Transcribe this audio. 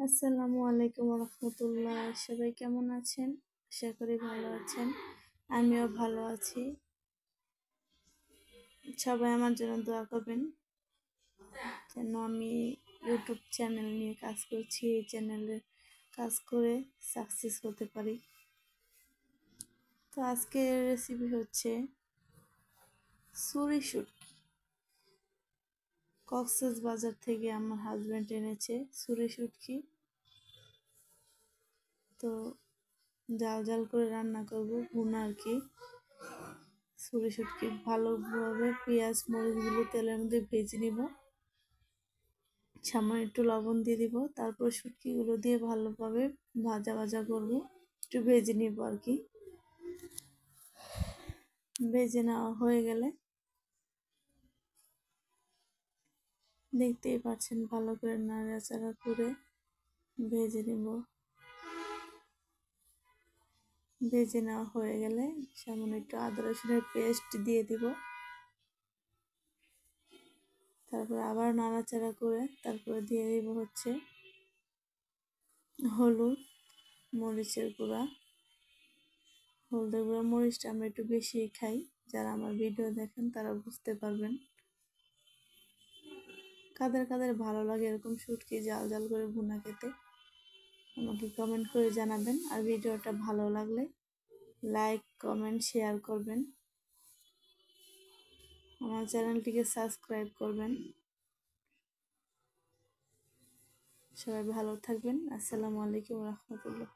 আসসালামু আলাইকুম রহমতুল্লাহ। সবাই কেমন আছেন? আশা করি ভালো আছেন। আমিও ভালো আছি। সবাই আমার জন্য দোয়া করবেন যেন আমি ইউটিউব চ্যানেল নিয়ে কাজ করছি, এই চ্যানেলে কাজ করে সাকসেস হতে পারি। তো আজকের রেসিপি হচ্ছে ছুরি শুটকি। কক্সবাজার থেকে আমার হাজব্যান্ড এনেছে ছুরি শুটকি। তো জাল জাল করে রান্না করব, ভুনা আর কি। ছুরি শুটকি ভালোভাবে পেঁয়াজ মরিচগুলো তেলের মধ্যে ভেজে নিব, সামান্য একটু লবণ দিয়ে দিব, তারপর শুটকিগুলো দিয়ে ভালোভাবে ভাজা ভাজা করব, একটু ভেজে নিব আর কি। ভেজে নেওয়া হয়ে গেলে দেখতেই পাচ্ছেন ভালো করে নাড়াচাড়া করে ভেজে নিব। ভেজে নেওয়া হয়ে গেলে সামান্য একটু আদা রসুনের পেস্ট দিয়ে দিব, তারপরে আবার নাড়াচাড়া করে তারপরে দিয়ে দিব হচ্ছে হলুদ, মরিচের গুঁড়া। হলদের গুঁড়া মরিচটা আমরা একটু বেশি খাই, যারা আমার ভিডিও দেখেন তারা বুঝতে পারবেন। কাদের কাদের ভালো লাগে এরকম শুটকি জাল জাল করে ভুনা খেতে, আমাকে কমেন্ট করে জানাবেন। আর ভিডিওটা ভালো লাগলে লাইক কমেন্ট শেয়ার করবেন, আমার চ্যানেলটিকে সাবস্ক্রাইব করবেন। সবাই ভালো থাকবেন। আসসালামু আলাইকুম রহমতুল্লাহ।